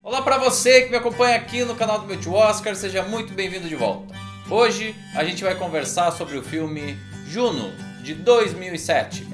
Olá para você que me acompanha aqui no canal do meu tio Oscar, seja muito bem-vindo de volta. Hoje a gente vai conversar sobre o filme Juno, de 2007.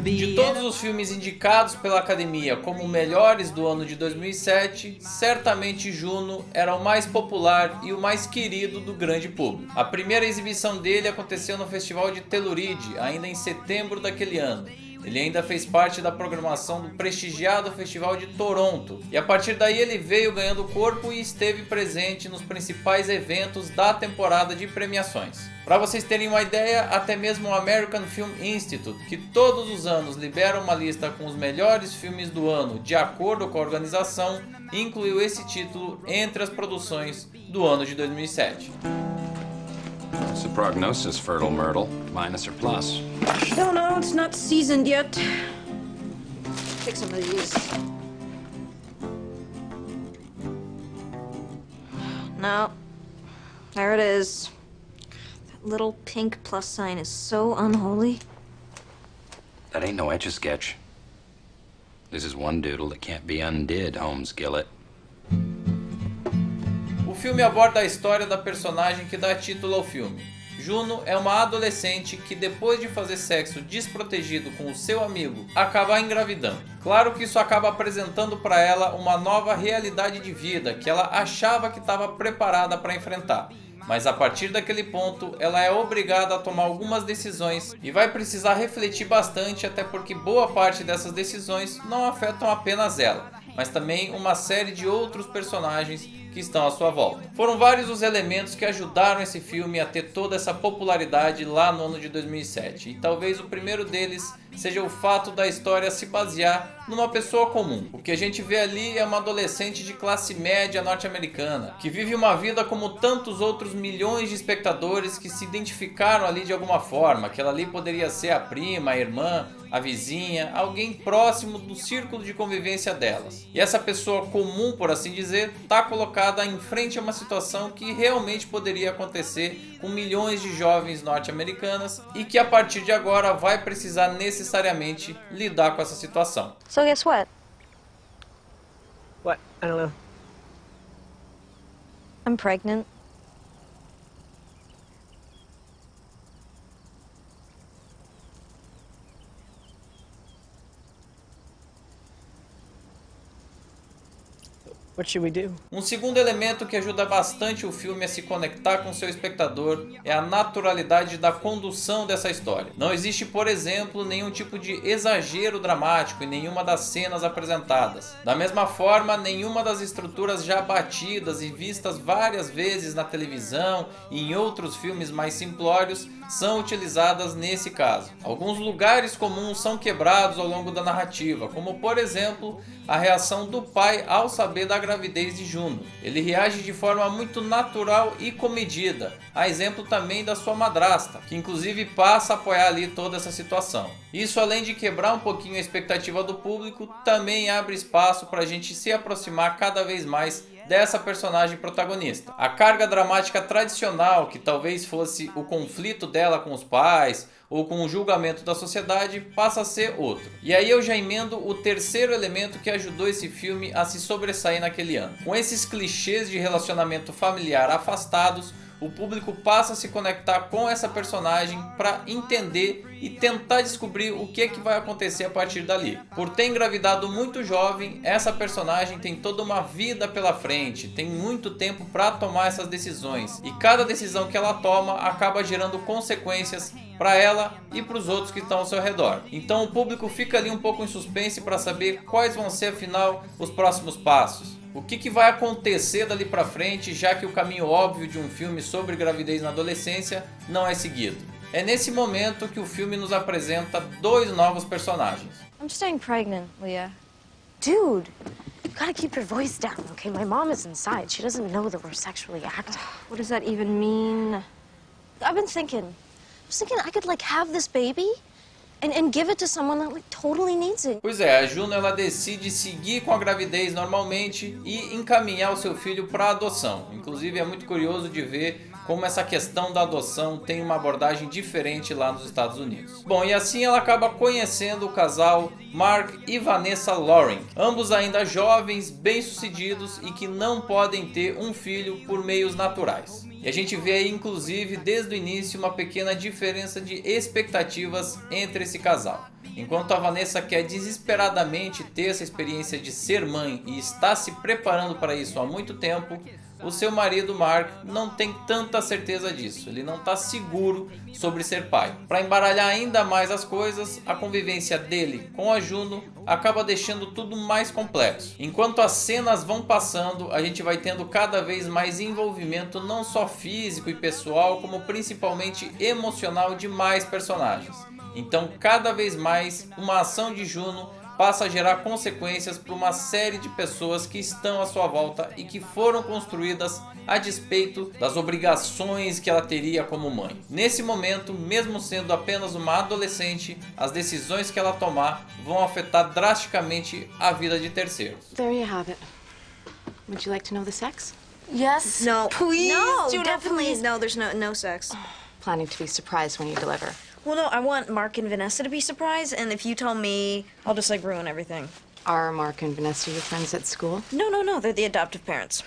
De todos os filmes indicados pela Academia como melhores do ano de 2007, certamente Juno era o mais popular e o mais querido do grande público. A primeira exibição dele aconteceu no Festival de Telluride, ainda em setembro daquele ano. Ele ainda fez parte da programação do prestigiado Festival de Toronto, e a partir daí ele veio ganhando corpo e esteve presente nos principais eventos da temporada de premiações. Para vocês terem uma ideia, até mesmo o American Film Institute, que todos os anos libera uma lista com os melhores filmes do ano de acordo com a organização, incluiu esse título entre as produções do ano de 2007. What's the prognosis, Fertile Myrtle? Minus or plus? Don't know, it's not seasoned yet. Take some of these. No. There it is. That little pink plus sign is so unholy. That ain't no Etch-a-Sketch. This is one doodle that can't be undid, Holmes Gillett. O filme aborda a história da personagem que dá título ao filme. Juno é uma adolescente que, depois de fazer sexo desprotegido com o seu amigo, acaba engravidando. Claro que isso acaba apresentando para ela uma nova realidade de vida que ela achava que estava preparada para enfrentar. Mas a partir daquele ponto, ela é obrigada a tomar algumas decisões e vai precisar refletir bastante, até porque boa parte dessas decisões não afetam apenas ela, mas também uma série de outros personagens que estão à sua volta. Foram vários os elementos que ajudaram esse filme a ter toda essa popularidade lá no ano de 2007, e talvez o primeiro deles seja o fato da história se basear numa pessoa comum. O que a gente vê ali é uma adolescente de classe média norte-americana, que vive uma vida como tantos outros milhões de espectadores que se identificaram ali de alguma forma. Aquela ali poderia ser a prima, a irmã, a vizinha, alguém próximo do círculo de convivência delas. E essa pessoa comum, por assim dizer, está colocada em frente a uma situação que realmente poderia acontecer com milhões de jovens norte-americanas e que a partir de agora vai precisar necessariamente lidar com essa situação. So guess what? What? I don't know. I'm pregnant. What should we do? Um segundo elemento que ajuda bastante o filme a se conectar com seu espectador é a naturalidade da condução dessa história. Não existe, por exemplo, nenhum tipo de exagero dramático em nenhuma das cenas apresentadas. Da mesma forma, nenhuma das estruturas já batidas e vistas várias vezes na televisão e em outros filmes mais simplórios são utilizadas nesse caso. Alguns lugares comuns são quebrados ao longo da narrativa, como por exemplo a reação do pai ao saber da gravidez de Juno. Ele reage de forma muito natural e comedida, a exemplo também da sua madrasta, que inclusive passa a apoiar ali toda essa situação. Isso, além de quebrar um pouquinho a expectativa do público, também abre espaço para a gente se aproximar cada vez mais dessa personagem protagonista. A carga dramática tradicional, que talvez fosse o conflito dela com os pais ou com o julgamento da sociedade, passa a ser outro. E aí eu já emendo o terceiro elemento que ajudou esse filme a se sobressair naquele ano. Com esses clichês de relacionamento familiar afastados, o público passa a se conectar com essa personagem para entender e tentar descobrir o que vai acontecer a partir dali. Por ter engravidado muito jovem, essa personagem tem toda uma vida pela frente, tem muito tempo para tomar essas decisões, e cada decisão que ela toma acaba gerando consequências para ela e para os outros que estão ao seu redor. Então o público fica ali um pouco em suspense para saber quais vão ser, afinal, os próximos passos. O que vai acontecer dali pra frente, já que o caminho óbvio de um filme sobre gravidez na adolescência não é seguido. É nesse momento que o filme nos apresenta dois novos personagens. I'm staying pregnant, Leah. Dude, you gotta keep your voice down, okay? My mom is inside. She doesn't know that we're sexually active. What does that even mean? I've been thinking. I was thinking I could, have this baby and give it to someone that, totally needs it. Pois é, a Juno ela decide seguir com a gravidez normalmente e encaminhar o seu filho para adoção. Inclusive é muito curioso de ver como essa questão da adoção tem uma abordagem diferente lá nos Estados Unidos. Bom, e assim ela acaba conhecendo o casal Mark e Vanessa Loring, ambos ainda jovens, bem-sucedidos e que não podem ter um filho por meios naturais. E a gente vê aí, inclusive, desde o início, uma pequena diferença de expectativas entre esse casal. Enquanto a Vanessa quer desesperadamente ter essa experiência de ser mãe e está se preparando para isso há muito tempo, o seu marido Mark não tem tanta certeza disso, ele não está seguro sobre ser pai. Para embaralhar ainda mais as coisas, a convivência dele com a Juno acaba deixando tudo mais complexo. Enquanto as cenas vão passando, a gente vai tendo cada vez mais envolvimento não só físico e pessoal, como principalmente emocional de mais personagens. Então, cada vez mais, uma ação de Juno passa a gerar consequências para uma série de pessoas que estão à sua volta e que foram construídas a despeito das obrigações que ela teria como mãe. Nesse momento, mesmo sendo apenas uma adolescente, as decisões que ela tomar vão afetar drasticamente a vida de terceiros. There you have it. Would you like to know the sex? Yes. No. Please. No, do not, definitely. please. No, there's no sex. Planning to be surprised when you deliver. Well, no, I want Mark and Vanessa to be surprised, and if you tell me, I'll just, ruin everything. Are Mark and Vanessa your friends at school? No, they're the adoptive parents.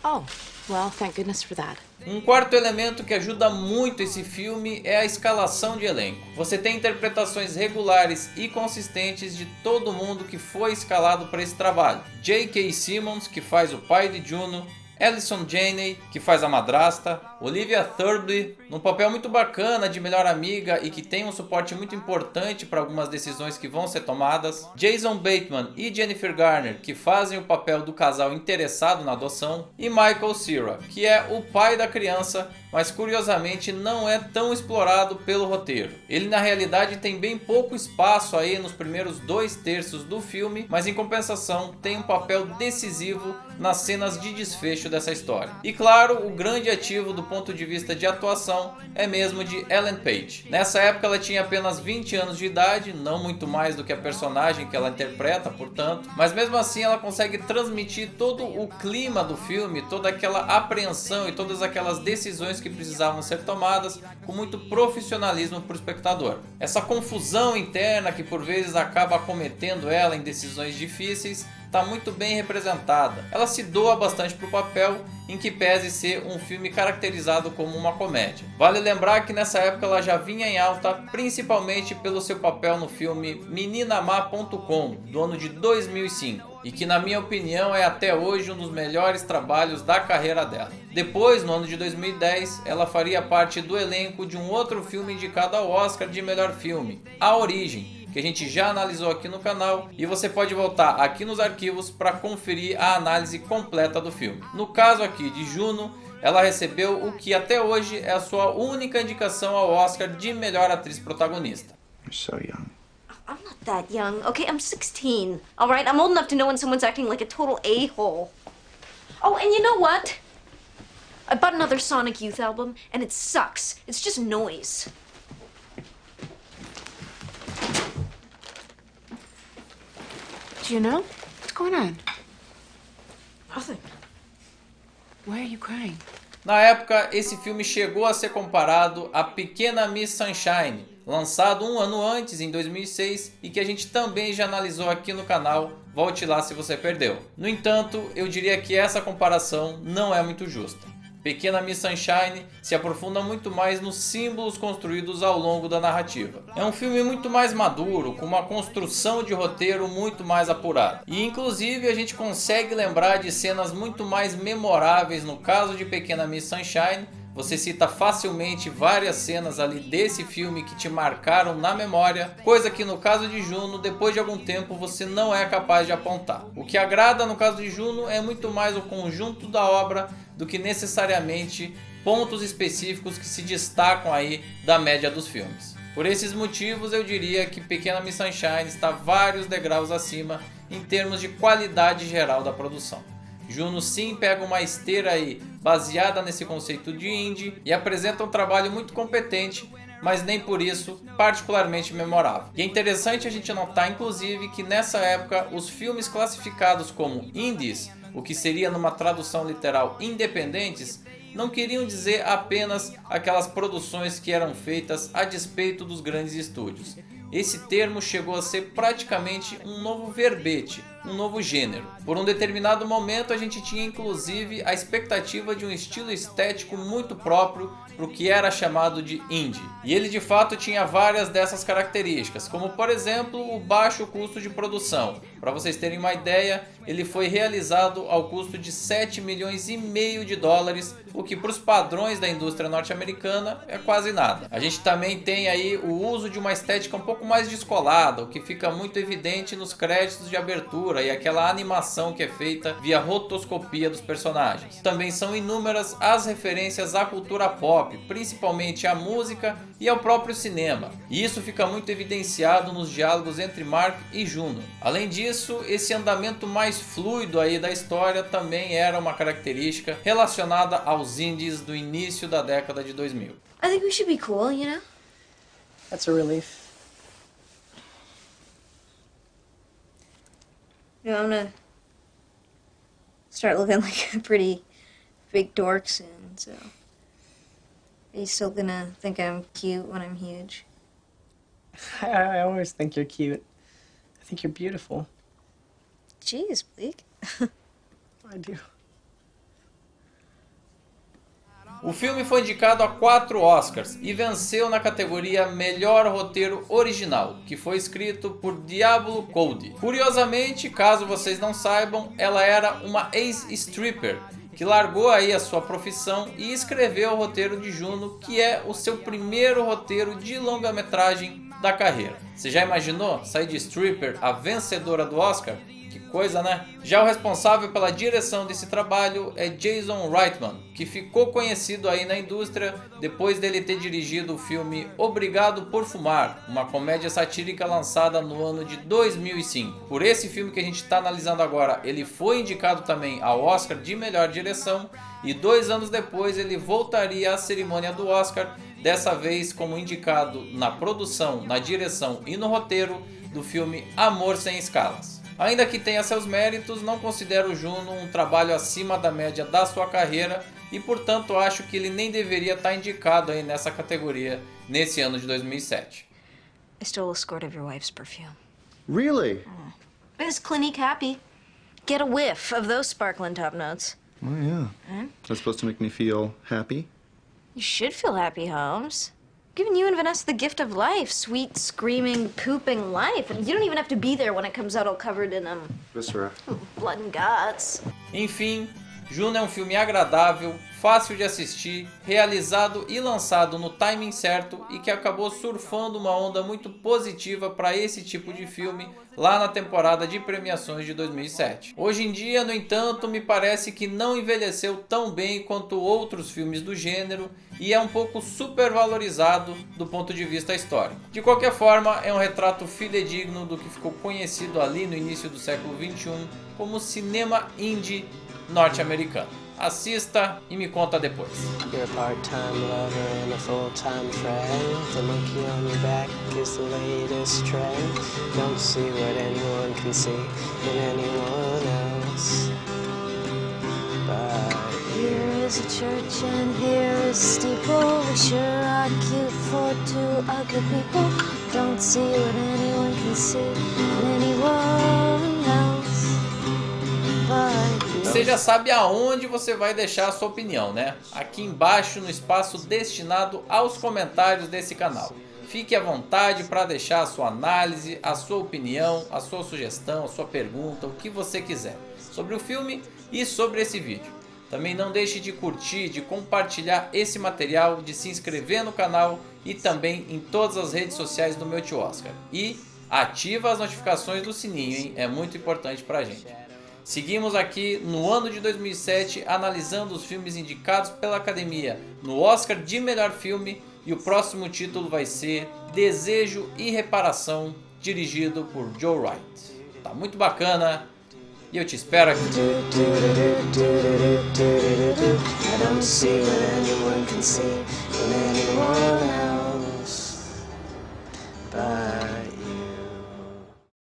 Oh, well, thank goodness for that. Um quarto elemento que ajuda muito esse filme é a escalação de elenco. Você tem interpretações regulares e consistentes de todo mundo que foi escalado para esse trabalho. J.K. Simmons, que faz o pai de Juno, Allison Janney, que faz a madrasta, Olivia Thirlby, num papel muito bacana de melhor amiga e que tem um suporte muito importante para algumas decisões que vão ser tomadas, Jason Bateman e Jennifer Garner, que fazem o papel do casal interessado na adoção, e Michael Cera, que é o pai da criança, mas curiosamente não é tão explorado pelo roteiro. Ele na realidade tem bem pouco espaço aí nos primeiros 2/3 do filme, mas em compensação tem um papel decisivo nas cenas de desfecho dessa história. E claro, o grande ativo do ponto de vista de atuação é mesmo de Ellen Page. Nessa época ela tinha apenas 20 anos de idade, não muito mais do que a personagem que ela interpreta, portanto, mas mesmo assim ela consegue transmitir todo o clima do filme, toda aquela apreensão e todas aquelas decisões que precisavam ser tomadas com muito profissionalismo para o espectador. Essa confusão interna que por vezes acaba acometendo ela em decisões difíceis está muito bem representada. Ela se doa bastante para o papel, em que pese ser um filme caracterizado como uma comédia. Vale lembrar que nessa época ela já vinha em alta, principalmente pelo seu papel no filme Meninamá.com, do ano de 2005, e que na minha opinião é até hoje um dos melhores trabalhos da carreira dela. Depois, no ano de 2010, ela faria parte do elenco de um outro filme indicado ao Oscar de melhor filme, A Origem, que a gente já analisou aqui no canal, e você pode voltar aqui nos arquivos para conferir a análise completa do filme. No caso aqui de Juno, ela recebeu o que até hoje é a sua única indicação ao Oscar de melhor atriz protagonista. You're so young. I'm not that young, okay? I'm 16, all right? I'm old enough to know when someone's acting like a total a-hole. Oh, and you know what? I bought another Sonic Youth album, and it sucks. It's just noise. Do you know? What's going on? Nothing. Why are you crying? Na época, esse filme chegou a ser comparado a Pequena Miss Sunshine, lançado um ano antes, em 2006, e que a gente também já analisou aqui no canal, volte lá se você perdeu. No entanto, eu diria que essa comparação não é muito justa. Pequena Miss Sunshine se aprofunda muito mais nos símbolos construídos ao longo da narrativa. É um filme muito mais maduro, com uma construção de roteiro muito mais apurada. E inclusive a gente consegue lembrar de cenas muito mais memoráveis no caso de Pequena Miss Sunshine. Você cita facilmente várias cenas ali desse filme que te marcaram na memória, coisa que no caso de Juno, depois de algum tempo, você não é capaz de apontar. O que agrada no caso de Juno é muito mais o conjunto da obra do que necessariamente pontos específicos que se destacam aí da média dos filmes. Por esses motivos, eu diria que Pequena Miss Sunshine está vários degraus acima em termos de qualidade geral da produção. Juno sim pega uma esteira aí baseada nesse conceito de indie e apresenta um trabalho muito competente, mas nem por isso particularmente memorável. E é interessante a gente notar inclusive que nessa época os filmes classificados como indies, o que seria numa tradução literal independentes, não queriam dizer apenas aquelas produções que eram feitas a despeito dos grandes estúdios. Esse termo chegou a ser praticamente um novo verbete, um novo gênero. Por um determinado momento a gente tinha inclusive a expectativa de um estilo estético muito próprio para o que era chamado de indie. E ele de fato tinha várias dessas características, como por exemplo o baixo custo de produção. Para vocês terem uma ideia, ele foi realizado ao custo de 7,5 milhões de dólares, o que para os padrões da indústria norte-americana é quase nada. A gente também tem aí o uso de uma estética um pouco mais descolada, o que fica muito evidente nos créditos de abertura e aquela animação que é feita via rotoscopia dos personagens. Também são inúmeras as referências à cultura pop, principalmente à música e ao próprio cinema. E isso fica muito evidenciado nos diálogos entre Mark e Juno. Além disso, esse andamento mais fluido aí da história também era uma característica relacionada aos indies do início da década de 2000. I think we should be cool, you know? That's a relief. You know, I'm gonna start looking like a pretty big dork soon, so... Are you still gonna think I'm cute when I'm huge? I always think you're cute. I think you're beautiful. Jeez, Bleak. I do. O filme foi indicado a 4 Oscars e venceu na categoria Melhor Roteiro Original, que foi escrito por Diablo Cody. Curiosamente, caso vocês não saibam, ela era uma ex-stripper que largou aí a sua profissão e escreveu o roteiro de Juno, que é o seu primeiro roteiro de longa-metragem da carreira. Você já imaginou sair de stripper a vencedora do Oscar? Que coisa, né? Já o responsável pela direção desse trabalho é Jason Reitman, que ficou conhecido aí na indústria depois dele ter dirigido o filme Obrigado por Fumar, uma comédia satírica lançada no ano de 2005. Por esse filme que a gente está analisando agora, ele foi indicado também ao Oscar de melhor direção e 2 anos depois ele voltaria à cerimônia do Oscar, dessa vez como indicado na produção, na direção e no roteiro do filme Amor Sem Escalas. Ainda que tenha seus méritos, não considero o Juno um trabalho acima da média da sua carreira e, portanto, acho que ele nem deveria estar indicado aí nessa categoria nesse ano de 2007. I stole a squirt of your wife's perfume. Really? Is Clinique happy? Get a whiff of those sparkling top notes. Oh, yeah. That's supposed to make me feel happy? You should feel happy, Holmes. Giving you and Vanessa the gift of life. Sweet, screaming, pooping life. And you don't even have to be there when it comes out all covered in, Viscera. blood and guts. Enfim, Juno é um filme agradável, fácil de assistir, realizado e lançado no timing certo e que acabou surfando uma onda muito positiva para esse tipo de filme lá na temporada de premiações de 2007. Hoje em dia, no entanto, me parece que não envelheceu tão bem quanto outros filmes do gênero e é um pouco supervalorizado do ponto de vista histórico. De qualquer forma, é um retrato fidedigno do que ficou conhecido ali no início do século XXI como cinema indie norte-americano. Assista e me conta depois. You're a part-time lover and a full-time friend. The monkey on your back is the latest trend. Don't see what anyone can see in anyone else. But Here is a church and here is a steeple. We sure are cute for 2 ugly people. Don't see what anyone can see in anyone else. But Você já sabe aonde você vai deixar a sua opinião, né? Aqui embaixo no espaço destinado aos comentários desse canal. Fique à vontade para deixar a sua análise, a sua opinião, a sua sugestão, a sua pergunta, o que você quiser sobre o filme e sobre esse vídeo. Também não deixe de curtir, de compartilhar esse material, de se inscrever no canal e também em todas as redes sociais do meu tio Oscar. E ativa as notificações do sininho, hein? É muito importante pra gente. Seguimos aqui no ano de 2007 analisando os filmes indicados pela Academia no Oscar de Melhor Filme e o próximo título vai ser Desejo e Reparação, dirigido por Joe Wright. Tá muito bacana e eu te espero aqui. I don't see what anyone can see in anyone else.